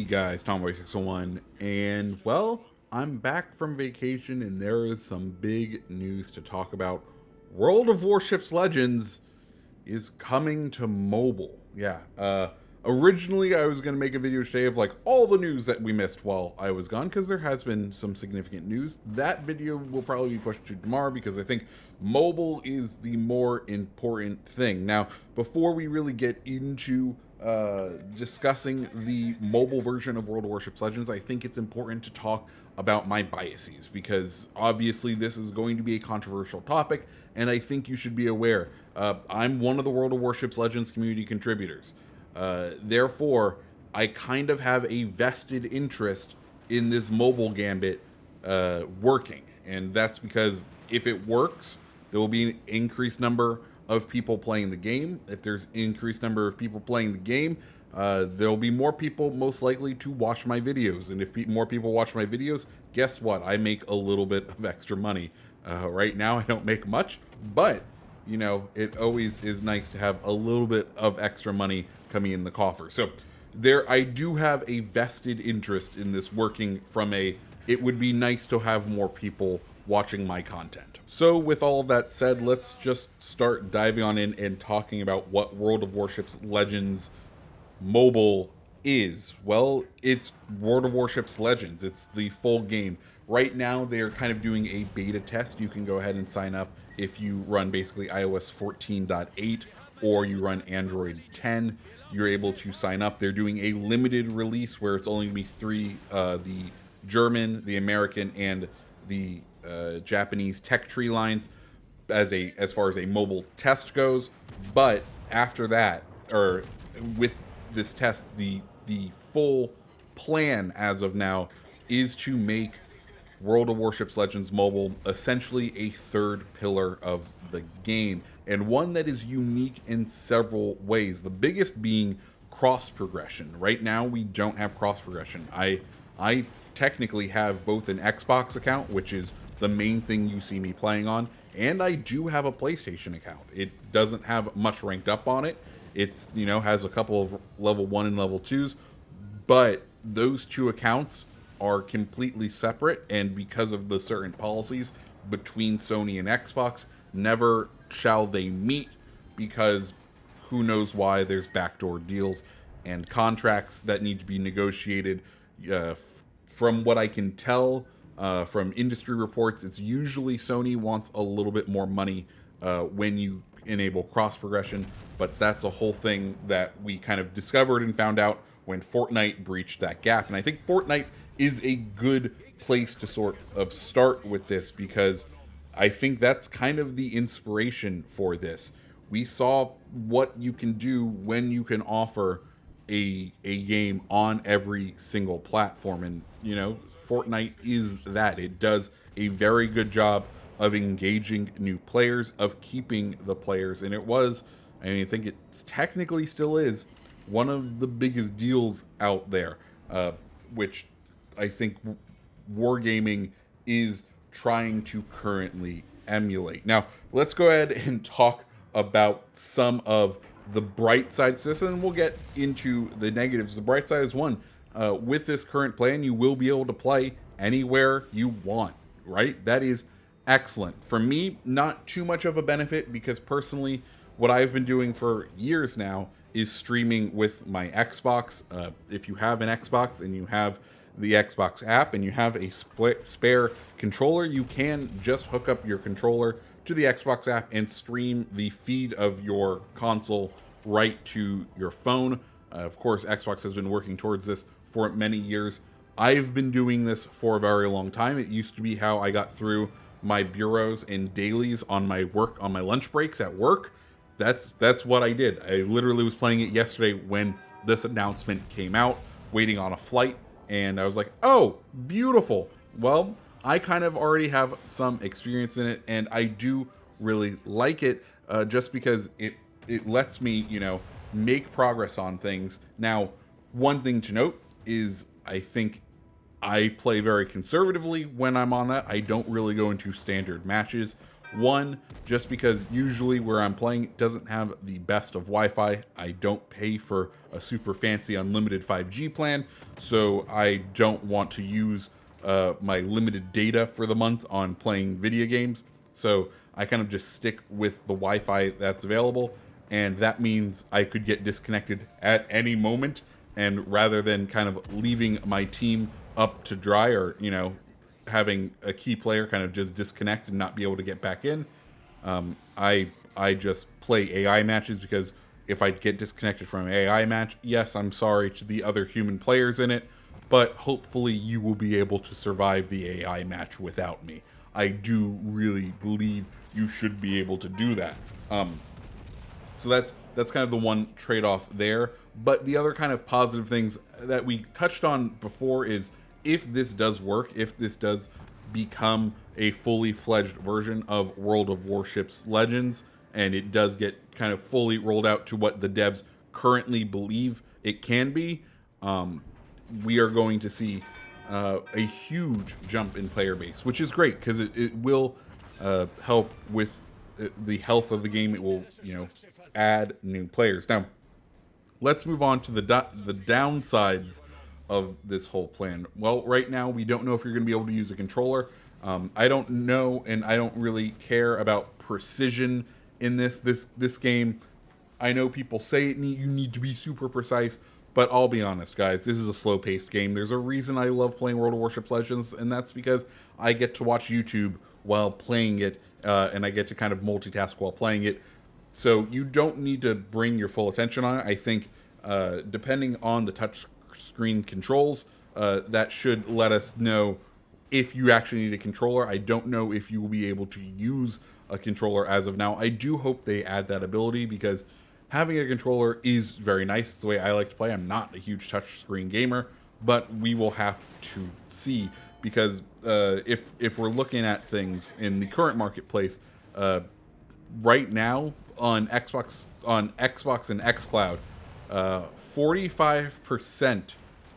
Guys, Tomboy601, and well, I'm back from vacation and there is some big news to talk about. World of Warships Legends is coming to mobile. Originally I was going to make a video today of like all the news that we missed while I was gone, because there has been some significant news. That video will probably be pushed to tomorrow because I think mobile is the more important thing. Now, before we really get into discussing the mobile version of World of Warships Legends, I think it's important to talk about my biases, because obviously this is going to be a controversial topic, and I think you should be aware. I'm one of the World of Warships Legends community contributors. Therefore, I kind of have a vested interest in this mobile gambit working, and that's because if it works, there will be an increased number of people playing the game. If there's an increased number of people playing the game, there'll be more people most likely to watch my videos. And if more people watch my videos, guess what? I make a little bit of extra money. Right now, I don't make much, but you know, it always is nice to have a little bit of extra money coming in the coffer. So I do have a vested interest in this working from it would be nice to have more people watching my content. So with all of that said, let's just start diving on in and talking about what World of Warships Legends mobile is. Well, it's World of Warships Legends. It's the full game. Right now, they're kind of doing a beta test. You can go ahead and sign up if you run basically iOS 14.8 or you run Android 10. You're able to sign up. They're doing a limited release where it's only going to be three, the German, the American, and the Japanese tech tree lines as far as a mobile test goes. But after that, or with this test, the full plan as of now is to make World of Warships Legends Mobile essentially a third pillar of the game, and one that is unique in several ways. The biggest being cross progression. Right now we don't have cross progression. I technically have both an Xbox account, which is the main thing you see me playing on, and I do have a PlayStation account. It doesn't have much ranked up on it. It's, you know, has a couple of level 1 and level 2s, but those two accounts are completely separate, and because of the certain policies between Sony and Xbox, never shall they meet, because who knows why. There's backdoor deals and contracts that need to be negotiated. From what I can tell from industry reports, it's usually Sony wants a little bit more money when you enable cross progression, but that's a whole thing that we kind of discovered and found out when Fortnite breached that gap. And I think Fortnite is a good place to sort of start with this, because I think that's kind of the inspiration for this. We saw what you can do when you can offer a game on every single platform, and you know, Fortnite is that. It does a very good job of engaging new players, of keeping the players, and I think it technically still is one of the biggest deals out there, which I think wargaming is trying to currently emulate. Now, let's go ahead and talk about some of the bright sides to this, and we'll get into the negatives. The bright side is one, with this current plan, you will be able to play anywhere you want, right? That is excellent. For me, not too much of a benefit, because personally, what I've been doing for years now is streaming with my Xbox. If you have an Xbox and you have the Xbox app and you have a spare controller, you can just hook up your controller to the Xbox app and stream the feed of your console right to your phone. Of course, Xbox has been working towards this for many years. I've been doing this for a very long time. It used to be how I got through my bureaus and dailies on my lunch breaks at work. That's what I did. I literally was playing it yesterday when this announcement came out, waiting on a flight, and I was like, oh, beautiful. Well, I kind of already have some experience in it, and I do really like it, just because it lets me, you know, make progress on things. Now, one thing to note is I think I play very conservatively when I'm on that. I don't really go into standard matches. One, just because usually where I'm playing doesn't have the best of Wi-Fi. I don't pay for a super fancy unlimited 5G plan, so I don't want to use my limited data for the month on playing video games. So I kind of just stick with the Wi-Fi that's available, and that means I could get disconnected at any moment. And rather than kind of leaving my team up to dry, or having a key player kind of just disconnect and not be able to get back in, I just play AI matches, because if I get disconnected from an AI match, yes, I'm sorry to the other human players in it, but hopefully you will be able to survive the AI match without me. I do really believe you should be able to do that. So that's kind of the one trade-off there. But the other kind of positive things that we touched on before is, if this does work, if this does become a fully fledged version of World of Warships Legends, and it does get kind of fully rolled out to what the devs currently believe it can be, we are going to see a huge jump in player base, which is great, because it will help with the health of the game. It will, add new players. Now, let's move on to the downsides of this whole plan. Well, right now we don't know if you're going to be able to use a controller. I don't know, and I don't really care about precision in this game. I know people say you need to be super precise, but I'll be honest, guys, this is a slow-paced game. There's a reason I love playing World of Warships Legends, and that's because I get to watch YouTube while playing it, and I get to kind of multitask while playing it. So you don't need to bring your full attention on it. I think depending on the touch screen controls, that should let us know if you actually need a controller. I don't know if you will be able to use a controller as of now. I do hope they add that ability, because having a controller is very nice. It's the way I like to play. I'm not a huge touchscreen gamer, but we will have to see, because if we're looking at things in the current marketplace, right now on Xbox and xCloud, 45%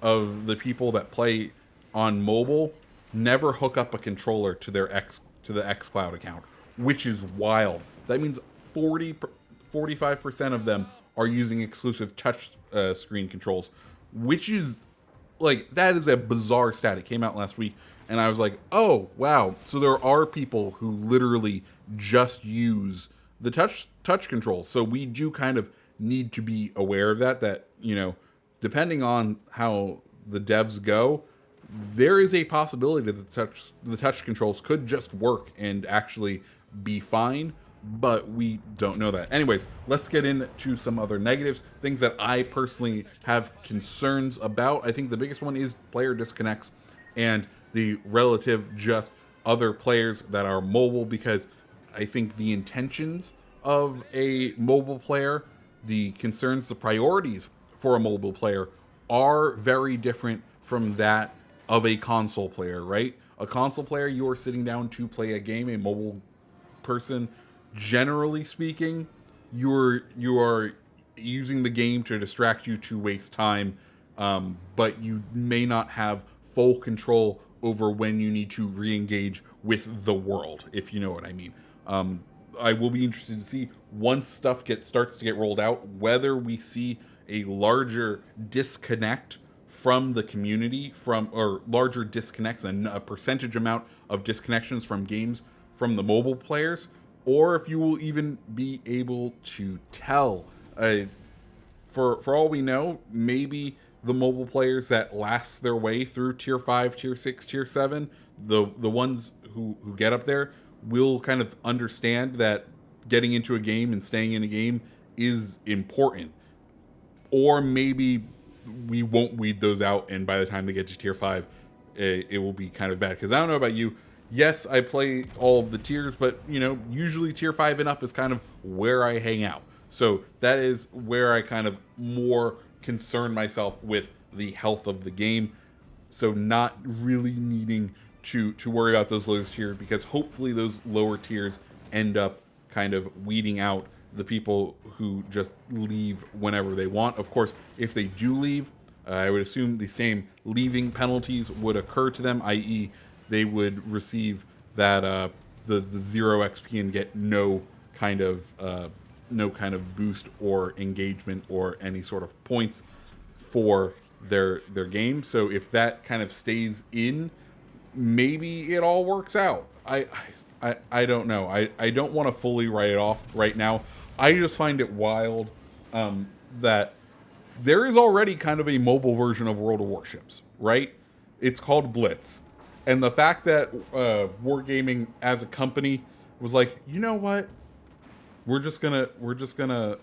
of the people that play on mobile never hook up a controller to the xCloud account, which is wild. That means 45% of them are using exclusive touch screen controls, which is that is a bizarre stat. It came out last week, and I was like, oh wow. So there are people who literally just use the touch controls. So we do kind of need to be aware of that depending on how the devs go, there is a possibility that the touch controls could just work and actually be fine, but we don't know that. Anyways, let's get into some other negatives, things that I personally have concerns about. I think the biggest one is player disconnects and the relative just other players that are mobile, because I think the intentions of a mobile player, the concerns, the priorities for a mobile player are very different from that of a console player, right? A console player, you are sitting down to play a game. A mobile person, generally speaking, you are using the game to distract you, to waste time, but you may not have full control over when you need to re-engage with the world, if you know what I mean. I will be interested to see, once stuff starts to get rolled out, whether we see a larger disconnect from the community, or larger disconnects, and a percentage amount of disconnections from games from the mobile players, or if you will even be able to tell. For all we know, maybe the mobile players that last their way through tier 5, tier 6, tier 7, the ones who get up there, will kind of understand that getting into a game and staying in a game is important. Or maybe we won't weed those out, and by the time they get to tier 5, it will be kind of bad. Because I don't know about you, yes, I play all of the tiers, but usually tier 5 and up is kind of where I hang out. So that is where I kind of more concern myself with the health of the game. So not really needing to worry about those lowest tiers, because hopefully those lower tiers end up kind of weeding out the people who just leave whenever they want. Of course, if they do leave, I would assume the same leaving penalties would occur to them, i.e. they would receive that the 0 XP and get no kind of boost or engagement or any sort of points for their game. So if that kind of stays in, maybe it all works out. I don't know. I don't want to fully write it off right now. I just find it wild that there is already kind of a mobile version of World of Warships, right? It's called Blitz. And the fact that Wargaming as a company was like, you know what? We're just gonna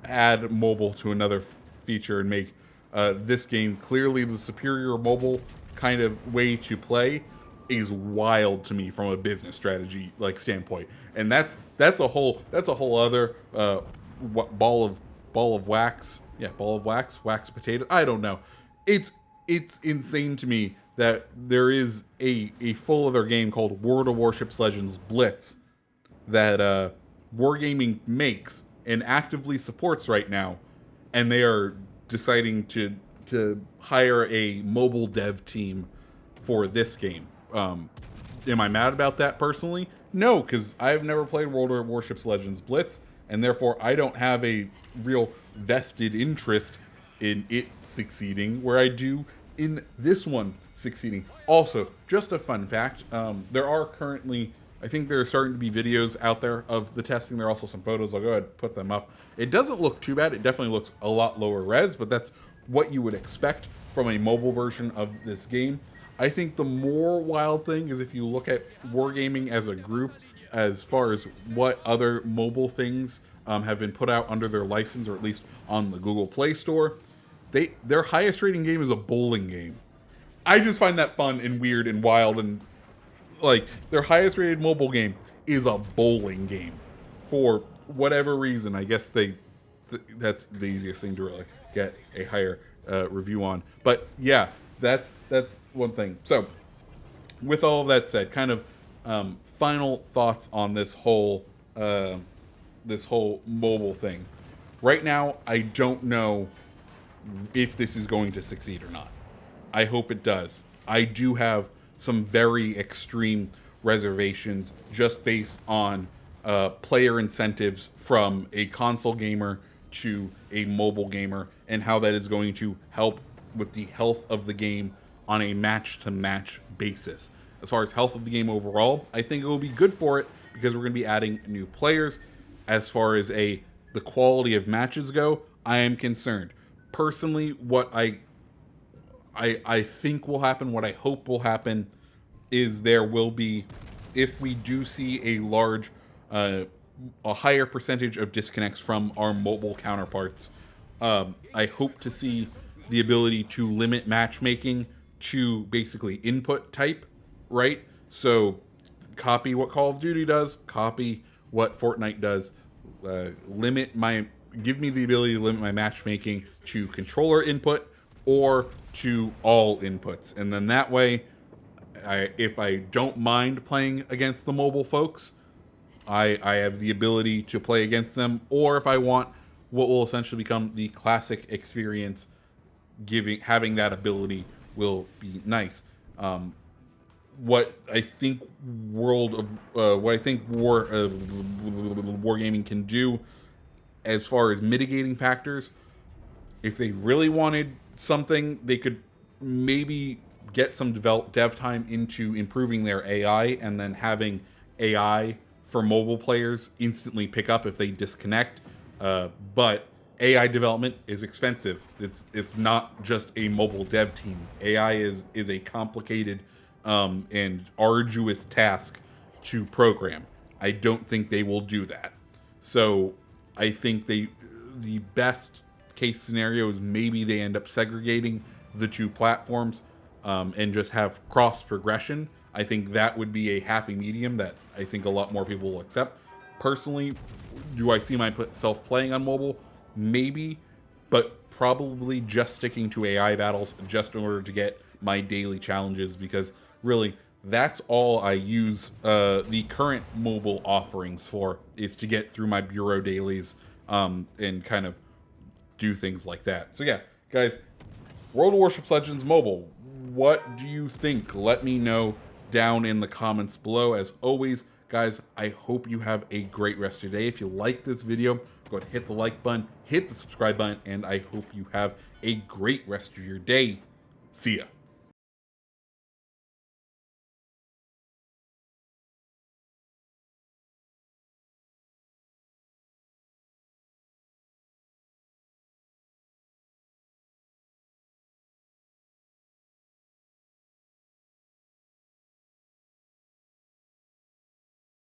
add mobile to another feature and make this game clearly the superior mobile kind of way to play is wild to me from a business strategy like standpoint. And that's a whole other ball of wax. Yeah, ball of wax potato. I don't know. It's insane to me that there is a full other game called World of Warships Legends Blitz that Wargaming makes and actively supports right now, and they are deciding to hire a mobile dev team for this game. Am I mad about that personally? No, because I've never played World of Warships Legends Blitz, and therefore I don't have a real vested interest in it succeeding where I do in this one succeeding. Also, just a fun fact, there are currently, I think there are starting to be videos out there of the testing. There are also some photos. I'll go ahead and put them up. It doesn't look too bad. It definitely looks a lot lower res, but that's what you would expect from a mobile version of this game. I think the more wild thing is if you look at Wargaming as a group, as far as what other mobile things have been put out under their license, or at least on the Google Play Store, their highest rating game is a bowling game. I just find that fun and weird and wild, and like their highest rated mobile game is a bowling game for whatever reason. I guess that's the easiest thing to really get a higher review on. But yeah, that's one thing. So with all of that said, kind of final thoughts on this whole mobile thing. Right now, I don't know if this is going to succeed or not. I hope it does. I do have some very extreme reservations just based on player incentives from a console gamer to a mobile gamer and how that is going to help with the health of the game on a match-to-match basis. As far as health of the game overall, I think it will be good for it because we're going to be adding new players. As far as the quality of matches go, I am concerned. Personally, what I think will happen, what I hope will happen, is there will be, if we do see a higher percentage of disconnects from our mobile counterparts, I hope to see the ability to limit matchmaking to basically input type, right? So copy what Call of Duty does, copy what Fortnite does, give me the ability to limit my matchmaking to controller input or to all inputs. And then that way, if I don't mind playing against the mobile folks, I have the ability to play against them. Or if I want what will essentially become the classic experience, having that ability will be nice. What I think Wargaming can do as far as mitigating factors, if they really wanted something, they could maybe get some dev time into improving their AI and then having AI for mobile players instantly pick up if they disconnect. But AI development is expensive. It's not just a mobile dev team. AI is a complicated and arduous task to program. I don't think they will do that. So I think the best case scenario is maybe they end up segregating the two platforms and just have cross progression. I think that would be a happy medium that I think a lot more people will accept. Personally, do I see myself playing on mobile? Maybe, but probably just sticking to AI battles just in order to get my daily challenges, because really that's all I use the current mobile offerings for, is to get through my bureau dailies and kind of do things like that. So yeah, guys, World of Warships Legends Mobile, what do you think? Let me know down in the comments below. As always, Guys, I hope you have a great rest of your day. If you like this video, go ahead and hit the like button, hit the subscribe button, and I hope you have a great rest of your day. See ya.